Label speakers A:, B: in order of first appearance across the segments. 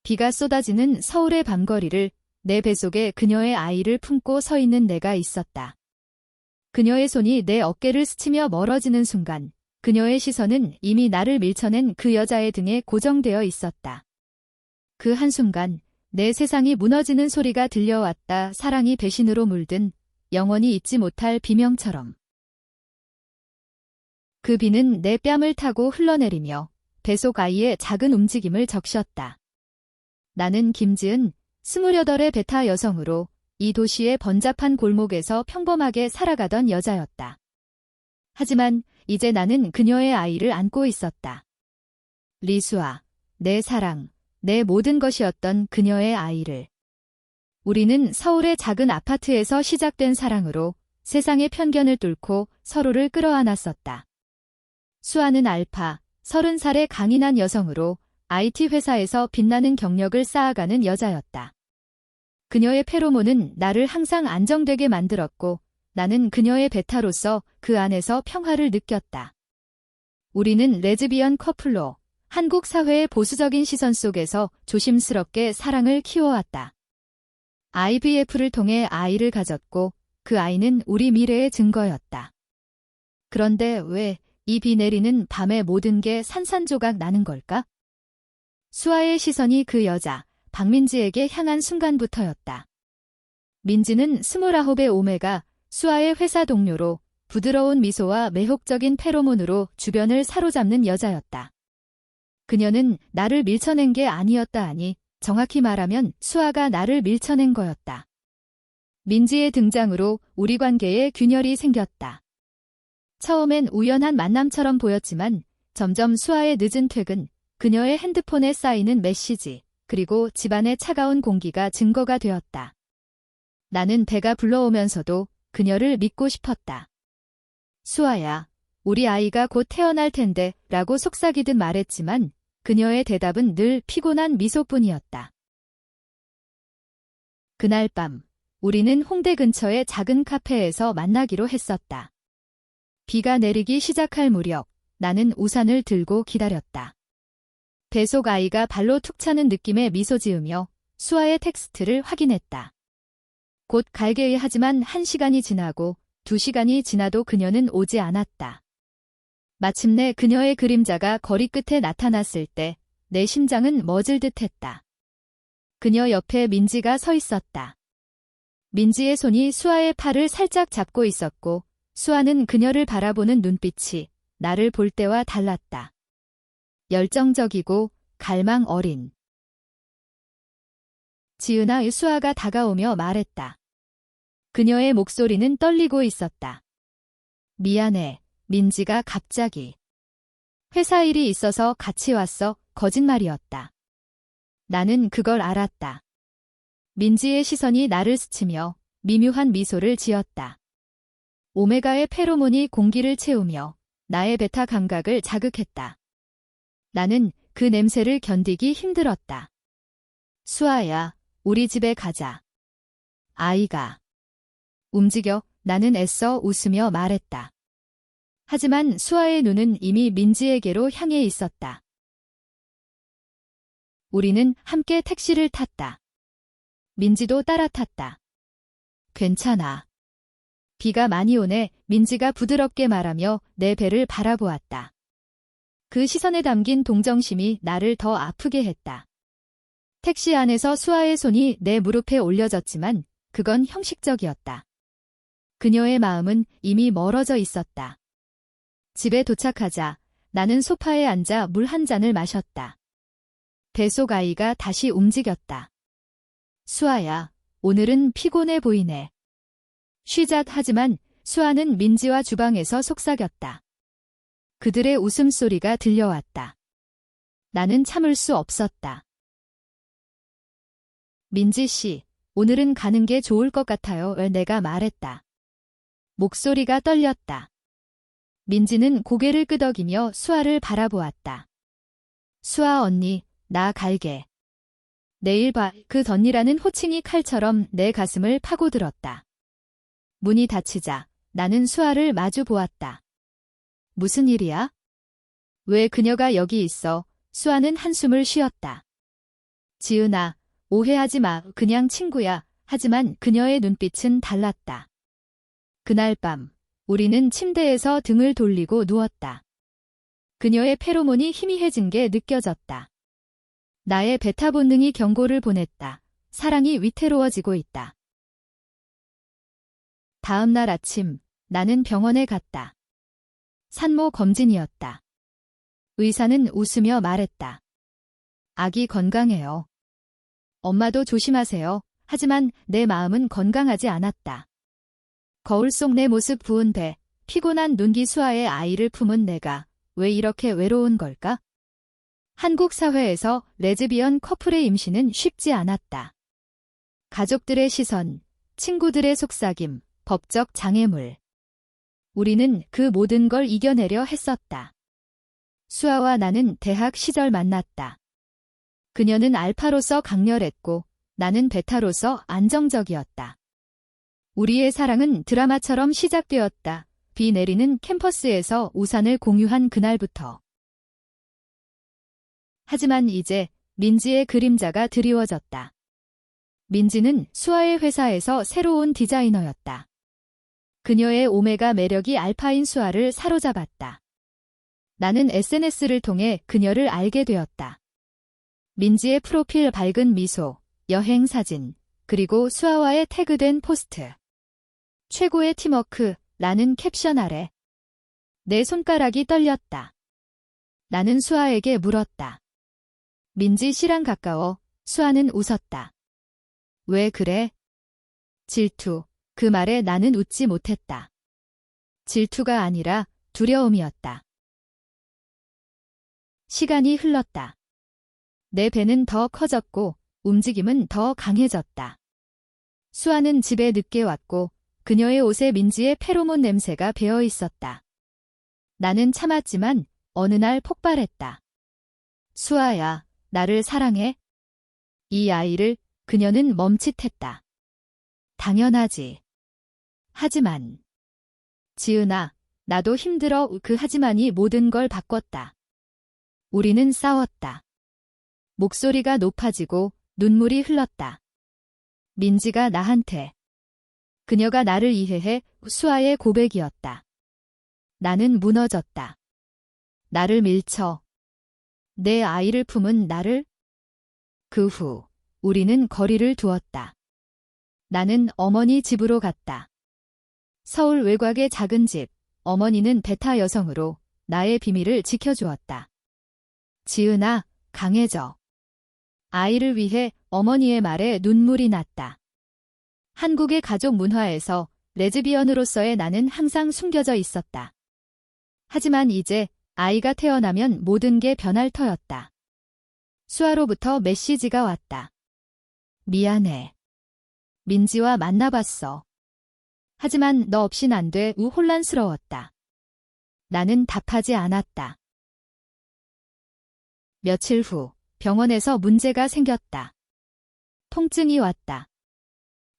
A: 비가 쏟아지는 서울의 밤거리를 내 뱃속에 그녀의 아이를 품고 서 있는 내가 있었다. 그녀의 손이 내 어깨를 스치며 멀어지는 순간 그녀의 시선은 이미 나를 밀쳐낸 그 여자의 등에 고정되어 있었다. 그 한순간 내 세상이 무너지는 소리가 들려왔다. 사랑이 배신으로 물든 영원히 잊지 못할 비명처럼. 그 비는 내 뺨을 타고 흘러내리며 뱃속 아이의 작은 움직임을 적셨다. 나는 김지은, 28의 베타 여성으로 이 도시의 번잡한 골목에서 평범하게 살아가던 여자였다. 하지만 이제 나는 그녀의 아이를 안고 있었다. 리수아, 내 사랑, 내 모든 것이었던 그녀의 아이를. 우리는 서울의 작은 아파트에서 시작된 사랑으로 세상의 편견을 뚫고 서로를 끌어안았었다. 수아는 알파, 30살의 강인한 여성으로 IT 회사에서 빛나는 경력을 쌓아가는 여자였다. 그녀의 페로몬은 나를 항상 안정되게 만들었고 나는 그녀의 베타로서 그 안에서 평화를 느꼈다. 우리는 레즈비언 커플로 한국 사회의 보수적인 시선 속에서 조심스럽게 사랑을 키워왔다. IVF를 통해 아이를 가졌고 그 아이는 우리 미래의 증거였다. 그런데 왜 이 비 내리는 밤에 모든 게 산산조각 나는 걸까? 수아의 시선이 그 여자, 박민지에게 향한 순간부터였다. 민지는 29의 오메가, 수아의 회사 동료로 부드러운 미소와 매혹적인 페로몬으로 주변을 사로잡는 여자였다. 그녀는 나를 밀쳐낸 게 아니었다 하니 정확히 말하면 수아가 나를 밀쳐낸 거였다. 민지의 등장으로 우리 관계에 균열이 생겼다. 처음엔 우연한 만남처럼 보였지만 점점 수아의 늦은 퇴근, 그녀의 핸드폰에 쌓이는 메시지, 그리고 집안의 차가운 공기가 증거가 되었다. 나는 배가 불러오면서도 그녀를 믿고 싶었다. 수아야, 우리 아이가 곧 태어날 텐데 라고 속삭이듯 말했지만 그녀의 대답은 늘 피곤한 미소뿐이었다. 그날 밤, 우리는 홍대 근처의 작은 카페에서 만나기로 했었다. 비가 내리기 시작할 무렵 나는 우산을 들고 기다렸다. 뱃속 아이가 발로 툭 차는 느낌의 미소 지으며 수아의 텍스트를 확인했다. 곧 갈게 하지만 1시간이 지나고 2시간이 지나도 그녀는 오지 않았다. 마침내 그녀의 그림자가 거리 끝에 나타났을 때 내 심장은 멎을 듯했다. 그녀 옆에 민지가 서 있었다. 민지의 손이 수아의 팔을 살짝 잡고 있었고 수아는 그녀를 바라보는 눈빛이 나를 볼 때와 달랐다. 열정적이고 갈망 어린. 지은아, 수아가 다가오며 말했다. 그녀의 목소리는 떨리고 있었다. 미안해, 민지가 갑자기. 회사 일이 있어서 같이 왔어. 거짓말이었다. 나는 그걸 알았다. 민지의 시선이 나를 스치며 미묘한 미소를 지었다. 오메가의 페로몬이 공기를 채우며 나의 베타 감각을 자극했다. 나는 그 냄새를 견디기 힘들었다. 수아야, 우리 집에 가자. 아이가. 움직여, 나는 애써 웃으며 말했다. 하지만 수아의 눈은 이미 민지에게로 향해 있었다. 우리는 함께 택시를 탔다. 민지도 따라 탔다. 괜찮아. 비가 많이 오네. 민지가 부드럽게 말하며 내 배를 바라보았다. 그 시선에 담긴 동정심이 나를 더 아프게 했다. 택시 안에서 수아의 손이 내 무릎에 올려졌지만 그건 형식적이었다. 그녀의 마음은 이미 멀어져 있었다. 집에 도착하자 나는 소파에 앉아 물 한 잔을 마셨다. 뱃속 아이가 다시 움직였다. 수아야, 오늘은 피곤해 보이네. 쉬자. 하지만 수아는 민지와 주방에서 속삭였다. 그들의 웃음소리가 들려왔다. 나는 참을 수 없었다. 민지 씨, 오늘은 가는 게 좋을 것 같아요. 내가 말했다. 목소리가 떨렸다. 민지는 고개를 끄덕이며 수아를 바라보았다. 수아 언니, 나 갈게. 내일 봐. 그 덧니라는 호칭이 칼처럼 내 가슴을 파고들었다. 문이 닫히자 나는 수아를 마주 보았다. 무슨 일이야? 왜 그녀가 여기 있어? 수아는 한숨을 쉬었다. 지은아, 오해하지 마. 그냥 친구야. 하지만 그녀의 눈빛은 달랐다. 그날 밤, 우리는 침대에서 등을 돌리고 누웠다. 그녀의 페로몬이 희미해진 게 느껴졌다. 나의 베타 본능이 경고를 보냈다. 사랑이 위태로워지고 있다. 다음 날 아침, 나는 병원에 갔다. 산모 검진이었다. 의사는 웃으며 말했다. 아기 건강해요. 엄마도 조심하세요. 하지만 내 마음은 건강하지 않았다. 거울 속 내 모습 부은 배, 피곤한 눈기수아의 아이를 품은 내가 왜 이렇게 외로운 걸까? 한국 사회에서 레즈비언 커플의 임신은 쉽지 않았다. 가족들의 시선, 친구들의 속삭임, 법적 장애물. 우리는 그 모든 걸 이겨내려 했었다. 수아와 나는 대학 시절 만났다. 그녀는 알파로서 강렬했고 나는 베타로서 안정적이었다. 우리의 사랑은 드라마처럼 시작되었다. 비 내리는 캠퍼스에서 우산을 공유한 그날부터. 하지만 이제 민지의 그림자가 드리워졌다. 민지는 수아의 회사에서 새로운 디자이너였다. 그녀의 오메가 매력이 알파인 수아를 사로잡았다. 나는 SNS를 통해 그녀를 알게 되었다. 민지의 프로필 밝은 미소, 여행 사진, 그리고 수아와의 태그된 포스트. 최고의 팀워크, 라는 캡션 아래. 내 손가락이 떨렸다. 나는 수아에게 물었다. 민지 씨랑 가까워. 수아는 웃었다. 왜 그래? 질투. 그 말에 나는 웃지 못했다. 질투가 아니라 두려움이었다. 시간이 흘렀다. 내 배는 더 커졌고 움직임은 더 강해졌다. 수아는 집에 늦게 왔고 그녀의 옷에 민지의 페로몬 냄새가 배어 있었다. 나는 참았지만 어느 날 폭발했다. 수아야, 나를 사랑해? 이 아이를. 그녀는 멈칫했다. 당연하지. 하지만. 지은아, 나도 힘들어. 그 하지만이 모든 걸 바꿨다. 우리는 싸웠다. 목소리가 높아지고 눈물이 흘렀다. 민지가 나한테. 그녀가 나를 이해해. 수아의 고백이었다. 나는 무너졌다. 나를 밀쳐. 내 아이를 품은 나를? 그 후, 우리는 거리를 두었다. 나는 어머니 집으로 갔다. 서울 외곽의 작은 집, 어머니는 베타 여성으로 나의 비밀을 지켜주었다. 지은아, 강해져. 아이를 위해. 어머니의 말에 눈물이 났다. 한국의 가족 문화에서 레즈비언으로서의 나는 항상 숨겨져 있었다. 하지만 이제 아이가 태어나면 모든 게 변할 터였다. 수아로부터 메시지가 왔다. 미안해. 민지와 만나봤어. 하지만 너 없인 안 돼. 혼란스러웠다. 나는 답하지 않았다. 며칠 후 병원에서 문제가 생겼다. 통증이 왔다.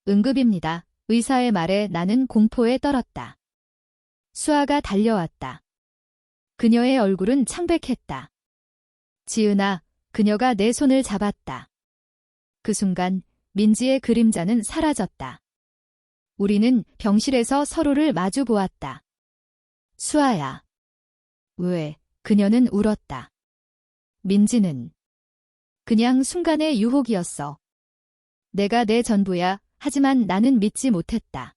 A: 응급입니다. 의사의 말에 나는 공포에 떨었다. 수아가 달려왔다. 그녀의 얼굴은 창백했다. 지은아, 그녀가 내 손을 잡았다. 그 순간 민지의 그림자는 사라졌다. 우리는 병실에서 서로를 마주 보았다. 수아야. 왜? 그녀는 울었다. 민지는. 그냥 순간의 유혹이었어. 내가 내 전부야. 하지만 나는 믿지 못했다.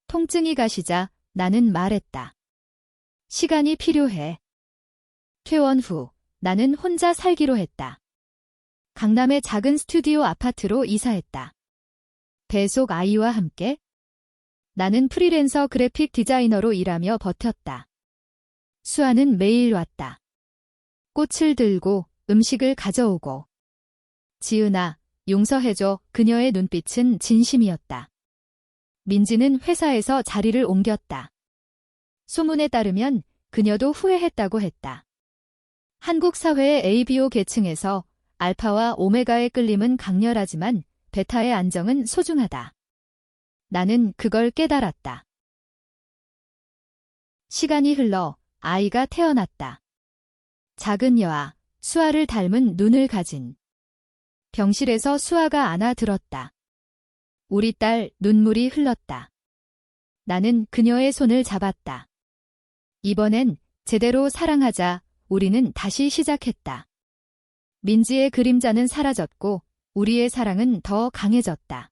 A: 통증이 가시자 나는 말했다. 시간이 필요해. 퇴원 후 나는 혼자 살기로 했다. 강남의 작은 스튜디오 아파트로 이사했다. 배 속 아이와 함께. 나는 프리랜서 그래픽 디자이너로 일하며 버텼다. 수아는 매일 왔다. 꽃을 들고 음식을 가져오고. 지은아, 용서해줘. 그녀의 눈빛은 진심이었다. 민지는 회사에서 자리를 옮겼다. 소문에 따르면 그녀도 후회했다고 했다. 한국 사회의 ABO 계층에서 알파와 오메가의 끌림은 강렬하지만 베타의 안정은 소중하다. 나는 그걸 깨달았다. 시간이 흘러 아이가 태어났다. 작은 여아, 수아를 닮은 눈을 가진. 병실에서 수아가 안아 들었다. 우리 딸 눈물이 흘렀다. 나는 그녀의 손을 잡았다. 이번엔 제대로 사랑하자. 우리는 다시 시작했다. 민지의 그림자는 사라졌고 우리의 사랑은 더 강해졌다.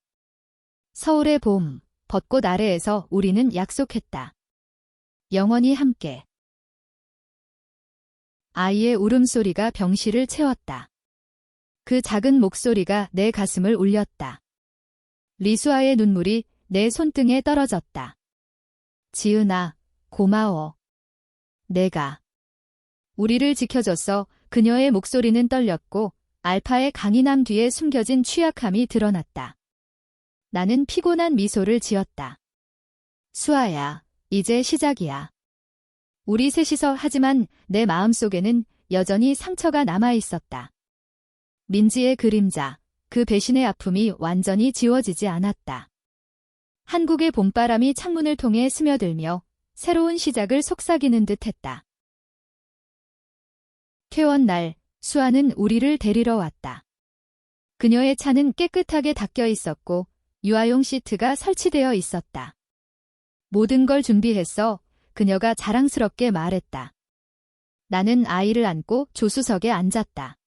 A: 서울의 봄, 벚꽃 아래에서 우리는 약속했다. 영원히 함께. 아이의 울음소리가 병실을 채웠다. 그 작은 목소리가 내 가슴을 울렸다. 리수아의 눈물이 내 손등에 떨어졌다. 지은아, 고마워. 내가 우리를 지켜줬어. 그녀의 목소리는 떨렸고 알파의 강인함 뒤에 숨겨진 취약함이 드러났다. 나는 피곤한 미소를 지었다. 수아야, 이제 시작이야. 우리 셋이서. 하지만 내 마음속에는 여전히 상처가 남아 있었다. 민지의 그림자, 그 배신의 아픔이 완전히 지워지지 않았다. 한국의 봄바람이 창문을 통해 스며들며 새로운 시작을 속삭이는 듯했다. 퇴원 날, 수아는 우리를 데리러 왔다. 그녀의 차는 깨끗하게 닦여 있었고 유아용 시트가 설치되어 있었다. 모든 걸 준비했어. 그녀가 자랑스럽게 말했다. 나는 아이를 안고 조수석에 앉았다.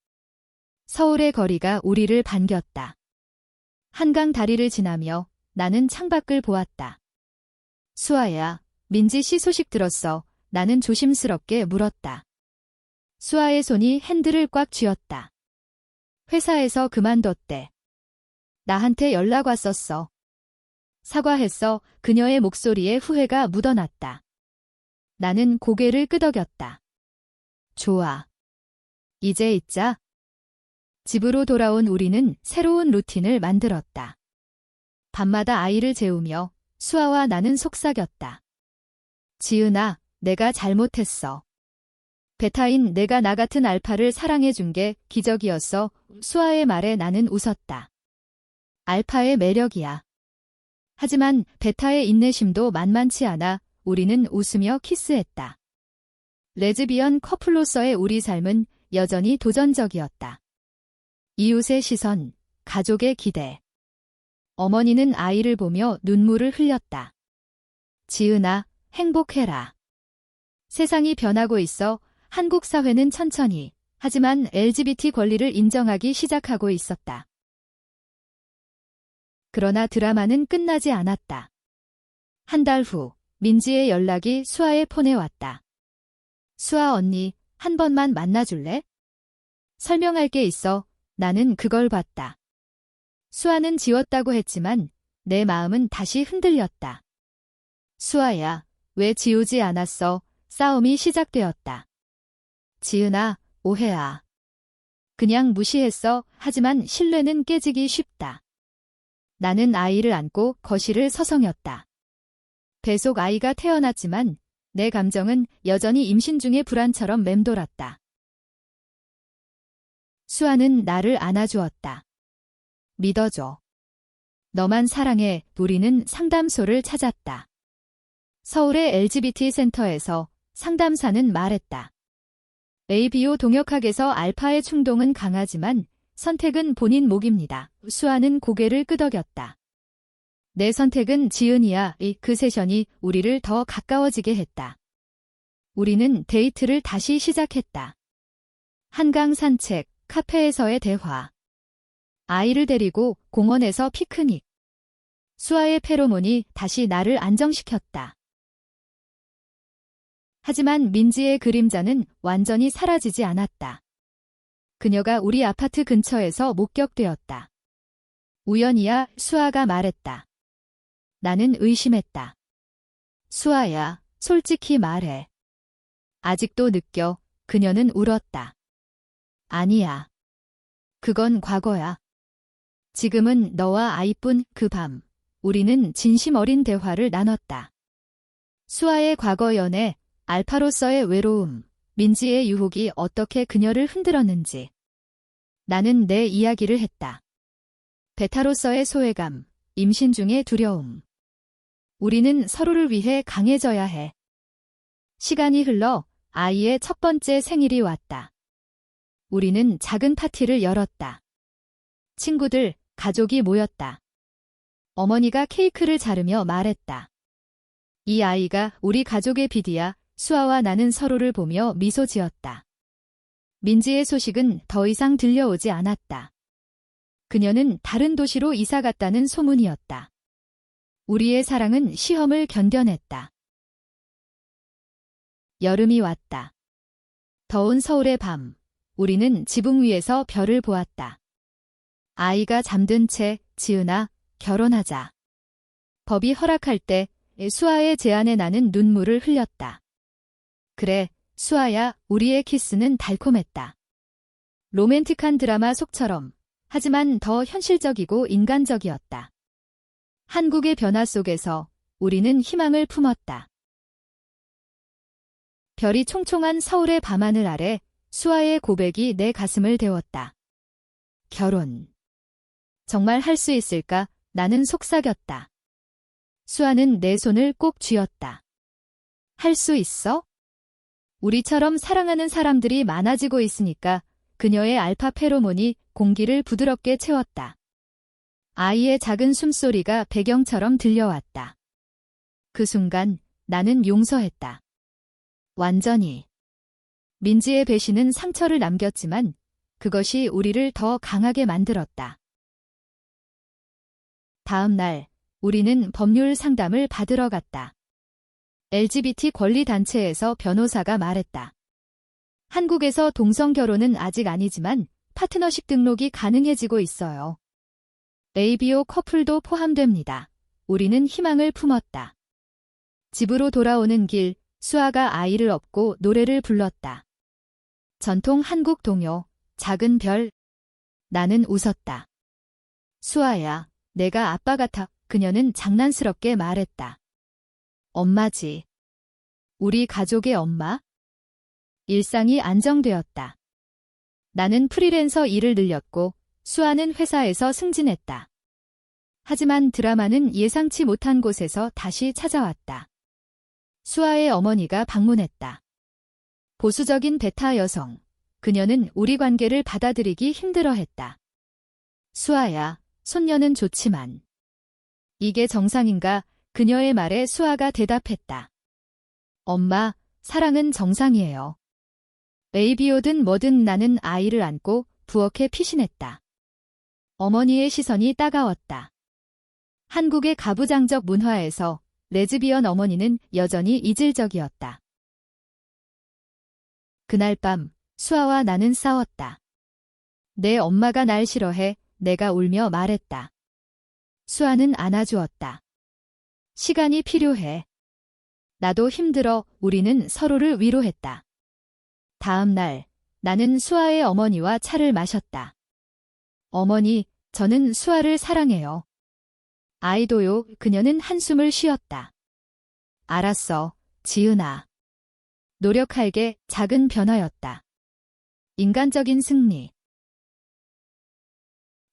A: 서울의 거리가 우리를 반겼다. 한강 다리를 지나며 나는 창밖을 보았다. 수아야, 민지 씨 소식 들었어. 나는 조심스럽게 물었다. 수아의 손이 핸들을 꽉 쥐었다. 회사에서 그만뒀대. 나한테 연락 왔었어. 사과했어. 그녀의 목소리에 후회가 묻어났다. 나는 고개를 끄덕였다. 좋아. 이제 잊자. 집으로 돌아온 우리는 새로운 루틴을 만들었다. 밤마다 아이를 재우며 수아와 나는 속삭였다. 지은아, 내가 잘못했어. 베타인 내가 나 같은 알파를 사랑해준 게 기적이었어. 수아의 말에 나는 웃었다. 알파의 매력이야. 하지만 베타의 인내심도 만만치 않아. 우리는 웃으며 키스했다. 레즈비언 커플로서의 우리 삶은 여전히 도전적이었다. 이웃의 시선, 가족의 기대. 어머니는 아이를 보며 눈물을 흘렸다. 지은아, 행복해라. 세상이 변하고 있어. 한국 사회는 천천히, 하지만 LGBT 권리를 인정하기 시작하고 있었다. 그러나 드라마는 끝나지 않았다. 한 달 후, 민지의 연락이 수아의 폰에 왔다. 수아 언니, 한 번만 만나줄래? 설명할 게 있어. 나는 그걸 봤다. 수아는 지웠다고 했지만 내 마음은 다시 흔들렸다. 수아야, 왜 지우지 않았어? 싸움이 시작되었다. 지은아, 오해야. 그냥 무시했어. 하지만 신뢰는 깨지기 쉽다. 나는 아이를 안고 거실을 서성였다. 뱃속 아이가 태어났지만 내 감정은 여전히 임신 중의 불안처럼 맴돌았다. 수아는 나를 안아주었다. 믿어줘. 너만 사랑해. 우리는 상담소를 찾았다. 서울의 LGBT 센터에서 상담사는 말했다. ABO 동역학에서 알파의 충동은 강하지만 선택은 본인 몫입니다. 수아는 고개를 끄덕였다. 내 선택은 지은이야. 그 세션이 우리를 더 가까워지게 했다. 우리는 데이트를 다시 시작했다. 한강 산책, 카페에서의 대화. 아이를 데리고 공원에서 피크닉. 수아의 페로몬이 다시 나를 안정시켰다. 하지만 민지의 그림자는 완전히 사라지지 않았다. 그녀가 우리 아파트 근처에서 목격되었다. 우연이야. 수아가 말했다. 나는 의심했다. 수아야, 솔직히 말해. 아직도 느껴. 그녀는 울었다. 아니야. 그건 과거야. 지금은 너와 아이뿐. 그 밤, 우리는 진심 어린 대화를 나눴다. 수아의 과거 연애, 알파로서의 외로움, 민지의 유혹이 어떻게 그녀를 흔들었는지. 나는 내 이야기를 했다. 베타로서의 소외감, 임신 중의 두려움. 우리는 서로를 위해 강해져야 해. 시간이 흘러 아이의 첫 번째 생일이 왔다. 우리는 작은 파티를 열었다. 친구들, 가족이 모였다. 어머니가 케이크를 자르며 말했다. 이 아이가 우리 가족의 빛이야. 수아와 나는 서로를 보며 미소 지었다. 민지의 소식은 더 이상 들려오지 않았다. 그녀는 다른 도시로 이사 갔다는 소문이었다. 우리의 사랑은 시험을 견뎌냈다. 여름이 왔다. 더운 서울의 밤, 우리는 지붕 위에서 별을 보았다. 아이가 잠든 채 지은아, 결혼하자. 법이 허락할 때 수아의 제안에 나는 눈물을 흘렸다. 그래, 수아야, 우리의 키스는 달콤했다. 로맨틱한 드라마 속처럼, 하지만 더 현실적이고 인간적이었다. 한국의 변화 속에서 우리는 희망을 품었다. 별이 총총한 서울의 밤하늘 아래 수아의 고백이 내 가슴을 데웠다. 결혼. 정말 할 수 있을까? 나는 속삭였다. 수아는 내 손을 꼭 쥐었다. 할 수 있어? 우리처럼 사랑하는 사람들이 많아지고 있으니까 그녀의 알파 페로몬이 공기를 부드럽게 채웠다. 아이의 작은 숨소리가 배경처럼 들려왔다. 그 순간 나는 용서했다. 완전히. 민지의 배신은 상처를 남겼지만 그것이 우리를 더 강하게 만들었다. 다음 날, 우리는 법률 상담을 받으러 갔다. LGBT 권리단체에서 변호사가 말했다. 한국에서 동성 결혼은 아직 아니지만 파트너십 등록이 가능해지고 있어요. ABO 커플도 포함됩니다. 우리는 희망을 품었다. 집으로 돌아오는 길, 수아가 아이를 업고 노래를 불렀다. 전통 한국 동요, 작은 별. 나는 웃었다. 수아야, 내가 아빠 같아. 그녀는 장난스럽게 말했다. 엄마지. 우리 가족의 엄마? 일상이 안정되었다. 나는 프리랜서 일을 늘렸고 수아는 회사에서 승진했다. 하지만 드라마는 예상치 못한 곳에서 다시 찾아왔다. 수아의 어머니가 방문했다. 보수적인 베타 여성. 그녀는 우리 관계를 받아들이기 힘들어했다. 수아야, 손녀는 좋지만. 이게 정상인가? 그녀의 말에 수아가 대답했다. 엄마, 사랑은 정상이에요. ABO든 뭐든 나는 아이를 안고 부엌에 피신했다. 어머니의 시선이 따가웠다. 한국의 가부장적 문화에서 레즈비언 어머니는 여전히 이질적이었다. 그날 밤, 수아와 나는 싸웠다. 내 엄마가 날 싫어해. 내가 울며 말했다. 수아는 안아주었다. 시간이 필요해. 나도 힘들어. 우리는 서로를 위로했다. 다음 날, 나는 수아의 어머니와 차를 마셨다. 어머니, 저는 수아를 사랑해요. 아이도요. 그녀는 한숨을 쉬었다. 알았어, 지은아. 노력할게. 작은 변화였다. 인간적인 승리.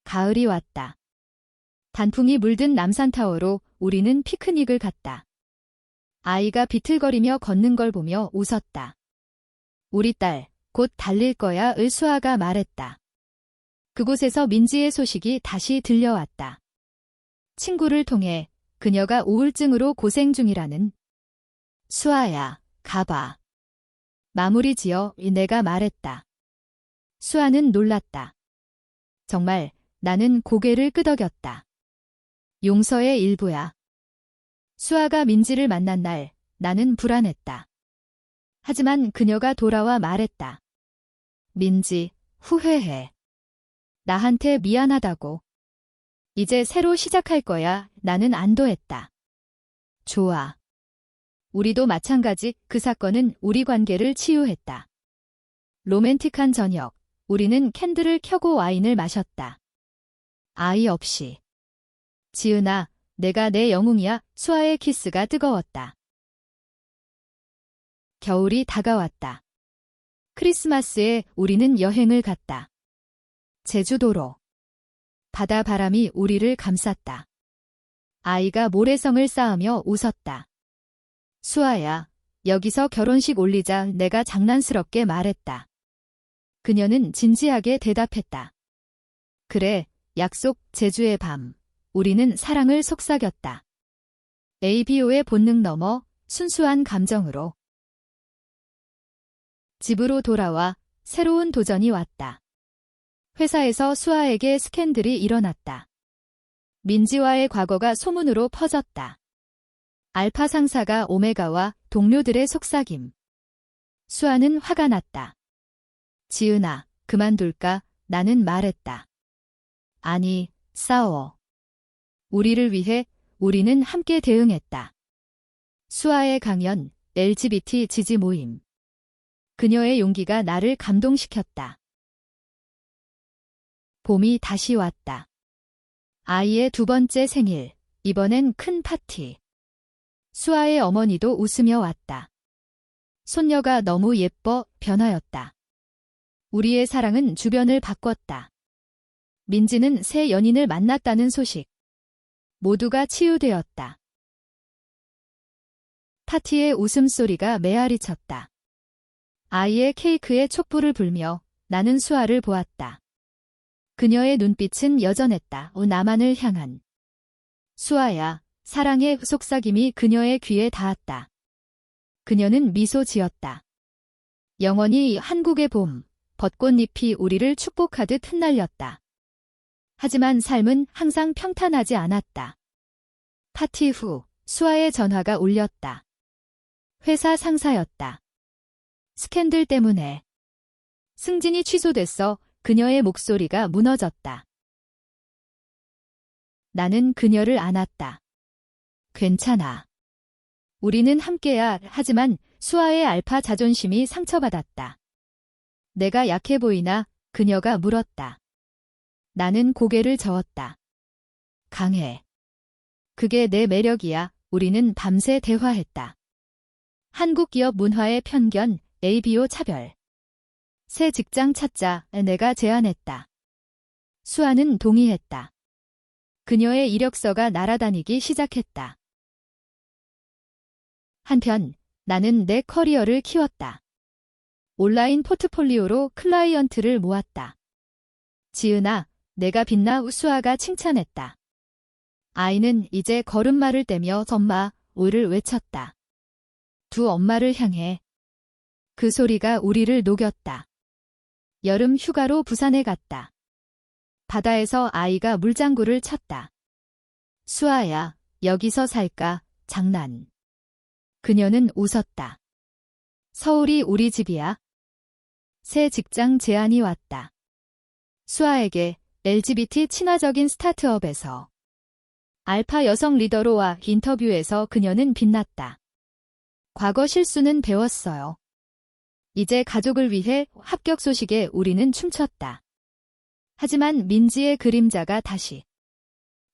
A: 가을이 왔다. 단풍이 물든 남산타워로 우리는 피크닉을 갔다. 아이가 비틀거리며 걷는 걸 보며 웃었다. 우리 딸, 곧 달릴 거야. 수아가 말했다. 그곳에서 민지의 소식이 다시 들려왔다. 친구를 통해 그녀가 우울증으로 고생 중이라는. 수아야, 가봐. 마무리 지어. 내가 말했다. 수아는 놀랐다. 정말. 나는 고개를 끄덕였다. 용서의 일부야. 수아가 민지를 만난 날, 나는 불안했다. 하지만 그녀가 돌아와 말했다. 민지, 후회해. 나한테 미안하다고. 이제 새로 시작할 거야. 나는 안도했다. 좋아. 우리도 마찬가지. 그 사건은 우리 관계를 치유했다. 로맨틱한 저녁, 우리는 캔들을 켜고 와인을 마셨다. 아이 없이. 지은아, 내가 내 영웅이야. 수아의 키스가 뜨거웠다. 겨울이 다가왔다. 크리스마스에 우리는 여행을 갔다. 제주도로. 바다 바람이 우리를 감쌌다. 아이가 모래성을 쌓으며 웃었다. 수아야, 여기서 결혼식 올리자. 내가 장난스럽게 말했다. 그녀는 진지하게 대답했다. 그래, 약속, 제주의 밤. 우리는 사랑을 속삭였다. ABO의 본능 넘어 순수한 감정으로. 집으로 돌아와 새로운 도전이 왔다. 회사에서 수아에게 스캔들이 일어났다. 민지와의 과거가 소문으로 퍼졌다. 알파 상사가 오메가와 동료들의 속삭임. 수아는 화가 났다. 지은아, 그만둘까? 나는 말했다. 아니, 싸워. 우리를 위해 우리는 함께 대응했다. 수아의 강연, LGBT 지지 모임. 그녀의 용기가 나를 감동시켰다. 봄이 다시 왔다. 아이의 두 번째 생일, 이번엔 큰 파티. 수아의 어머니도 웃으며 왔다. 손녀가 너무 예뻐 변하였다. 우리의 사랑은 주변을 바꿨다. 민지는 새 연인을 만났다는 소식. 모두가 치유되었다. 파티의 웃음소리가 메아리 쳤다. 아이의 케이크에 촛불을 불며 나는 수아를 보았다. 그녀의 눈빛은 여전했다. 나만을 향한. 수아야, 사랑의 속삭임이 그녀의 귀에 닿았다. 그녀는 미소 지었다. 영원히 한국의 봄, 벚꽃잎이 우리를 축복하듯 흩날렸다. 하지만 삶은 항상 평탄하지 않았다. 파티 후 수아의 전화가 울렸다. 회사 상사였다. 스캔들 때문에. 승진이 취소됐어. 그녀의 목소리가 무너졌다. 나는 그녀를 안았다. 괜찮아. 우리는 함께야. 하지만 수아의 알파 자존심이 상처받았다. 내가 약해 보이나? 그녀가 물었다. 나는 고개를 저었다. 강해. 그게 내 매력이야. 우리는 밤새 대화했다. 한국 기업 문화의 편견, ABO 차별. 새 직장 찾자. 내가 제안했다. 수아는 동의했다. 그녀의 이력서가 날아다니기 시작했다. 한편 나는 내 커리어를 키웠다. 온라인 포트폴리오로 클라이언트를 모았다. 지은아, 내가 빛나. 수아가 칭찬했다. 아이는 이제 걸음마를 떼며 엄마, 오를 외쳤다. 두 엄마를 향해. 그 소리가 우리를 녹였다. 여름 휴가로 부산에 갔다. 바다에서 아이가 물장구를 쳤다. 수아야, 여기서 살까? 장난. 그녀는 웃었다. 서울이 우리 집이야. 새 직장 제안이 왔다. 수아에게 LGBT 친화적인 스타트업에서. 알파 여성 리더로와 인터뷰에서 그녀는 빛났다. 과거 실수는 배웠어요. 이제 가족을 위해 합격 소식에 우리는 춤췄다. 하지만 민지의 그림자가 다시.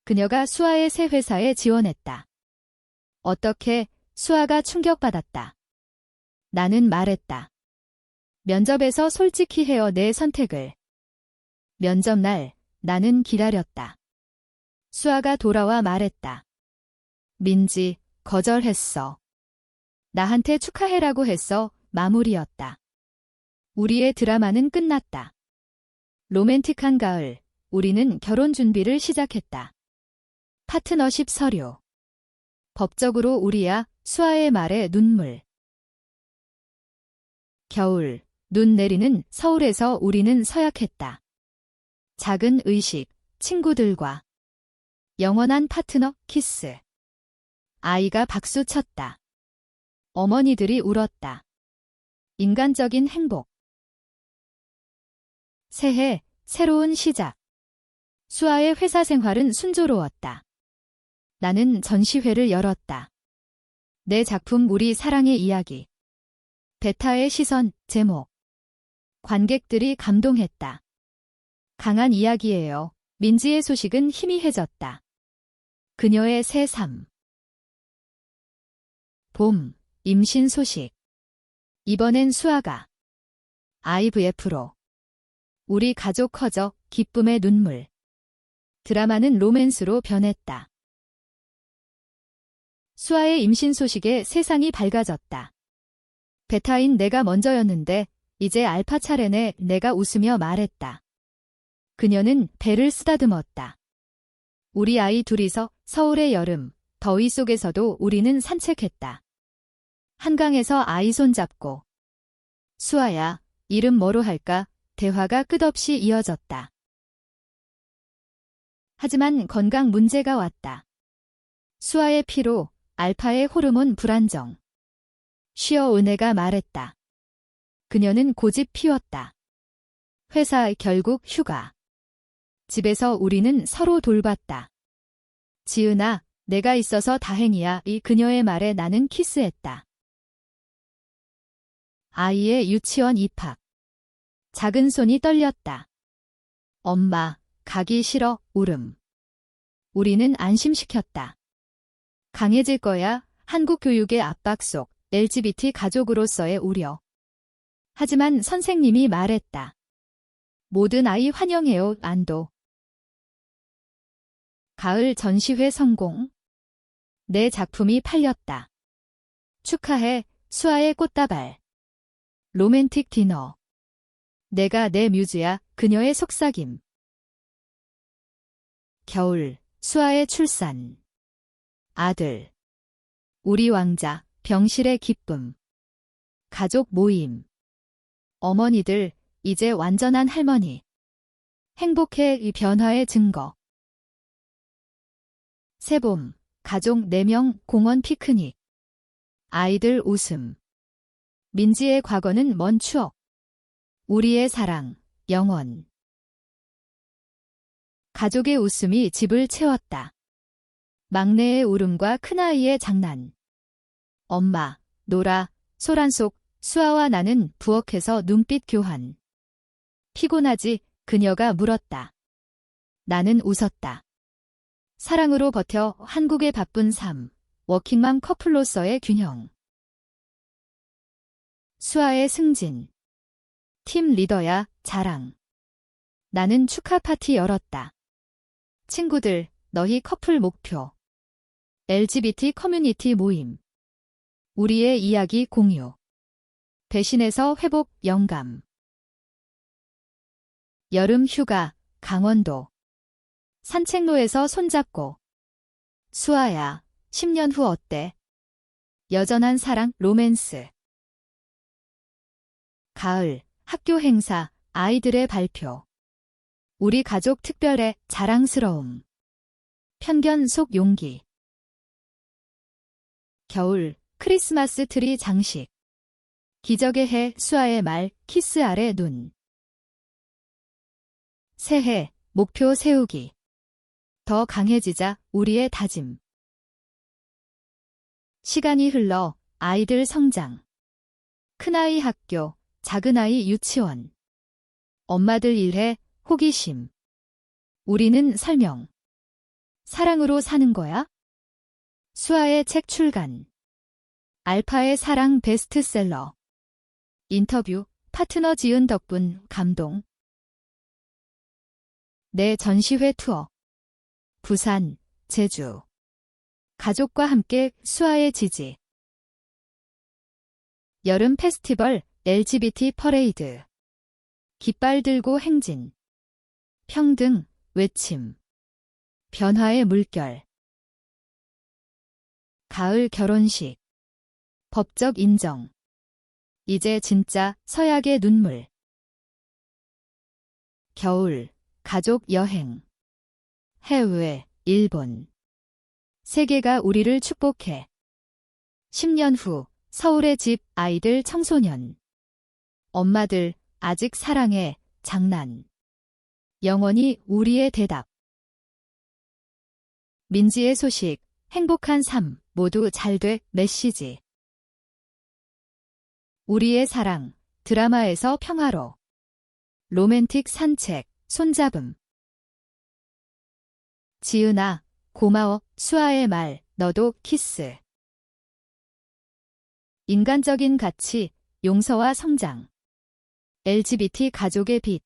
A: 그녀가 수아의 새 회사에 지원했다. 어떻게? 수아가 충격받았다. 나는 말했다. 면접에서 솔직히 해요. 내 선택을. 면접 날 나는 기다렸다. 수아가 돌아와 말했다. 민지, 거절했어. 나한테 축하해라고 했어. 마무리였다. 우리의 드라마는 끝났다. 로맨틱한 가을, 우리는 결혼 준비를 시작했다. 파트너십 서류. 법적으로 우리야. 수아의 말에 눈물. 겨울, 눈 내리는 서울에서 우리는 서약했다. 작은 의식, 친구들과. 영원한 파트너, 키스. 아이가 박수 쳤다. 어머니들이 울었다. 인간적인 행복. 새해, 새로운 시작. 수아의 회사 생활은 순조로웠다. 나는 전시회를 열었다. 내 작품 우리 사랑의 이야기. 베타의 시선, 제목. 관객들이 감동했다. 강한 이야기예요. 민지의 소식은 희미해졌다. 그녀의 새 삶. 봄, 임신 소식. 이번엔 수아가. IVF로. 우리 가족 커져, 기쁨의 눈물. 드라마는 로맨스로 변했다. 수아의 임신 소식에 세상이 밝아졌다. 베타인 내가 먼저였는데 이제 알파 차례네. 내가 웃으며 말했다. 그녀는 배를 쓰다듬었다. 우리 아이 둘이서 서울의 여름, 더위 속에서도 우리는 산책했다. 한강에서 아이 손잡고. 수아야, 이름 뭐로 할까? 대화가 끝없이 이어졌다. 하지만 건강 문제가 왔다. 수아의 피로, 알파의 호르몬 불안정. 쉬어 은혜가 말했다. 그녀는 고집 피웠다. 회사 결국 휴가. 집에서 우리는 서로 돌봤다. 지은아, 내가 있어서 다행이야. 이 그녀의 말에 나는 키스했다. 아이의 유치원 입학. 작은 손이 떨렸다. 엄마, 가기 싫어, 울음. 우리는 안심시켰다. 강해질 거야, 한국 교육의 압박 속 LGBT 가족으로서의 우려. 하지만 선생님이 말했다. 모든 아이 환영해요, 안도. 가을 전시회 성공. 내 작품이 팔렸다. 축하해, 수아의 꽃다발. 로맨틱 디너. 내가 내 뮤즈야, 그녀의 속삭임. 겨울, 수아의 출산. 아들. 우리 왕자, 병실의 기쁨. 가족 모임. 어머니들, 이제 완전한 할머니. 행복해, 이 변화의 증거. 새봄, 가족 4명 공원 피크닉. 아이들 웃음. 민지의 과거는 먼 추억. 우리의 사랑, 영원. 가족의 웃음이 집을 채웠다. 막내의 울음과 큰아이의 장난. 엄마, 놀아, 소란 속 수아와 나는 부엌에서 눈빛 교환. 피곤하지? 그녀가 물었다. 나는 웃었다. 사랑으로 버텨 한국의 바쁜 삶, 워킹맘 커플로서의 균형. 수아의 승진. 팀 리더야, 자랑. 나는 축하 파티 열었다. 친구들, 너희 커플 목표. LGBT 커뮤니티 모임. 우리의 이야기 공유. 배신에서 회복 영감. 여름 휴가, 강원도. 산책로에서 손잡고. 수아야, 10년 후 어때? 여전한 사랑, 로맨스. 가을, 학교 행사, 아이들의 발표. 우리 가족 특별해, 자랑스러움. 편견 속 용기. 겨울, 크리스마스 트리 장식. 기적의 해, 수아의 말, 키스 아래 눈. 새해, 목표 세우기. 더 강해지자, 우리의 다짐. 시간이 흘러, 아이들 성장. 큰아이 학교, 작은아이 유치원. 엄마들 일해, 호기심. 우리는 설명. 사랑으로 사는 거야? 수아의 책 출간. 알파의 사랑 베스트셀러. 인터뷰, 파트너 지은 덕분 감동. 내 전시회 투어. 부산, 제주. 가족과 함께 수아의 지지. 여름 페스티벌 LGBT 퍼레이드. 깃발 들고 행진. 평등, 외침. 변화의 물결. 가을 결혼식. 법적 인정. 이제 진짜 서약의 눈물. 겨울, 가족 여행. 해외, 일본. 세계가 우리를 축복해. 10년 후, 서울의 집, 아이들 청소년. 엄마들, 아직 사랑해, 장난. 영원히 우리의 대답. 민지의 소식, 행복한 삶, 모두 잘돼, 메시지. 우리의 사랑, 드라마에서 평화로. 로맨틱 산책, 손잡음. 지은아, 고마워, 수아의 말, 너도 키스. 인간적인 가치, 용서와 성장. LGBT 가족의 빛.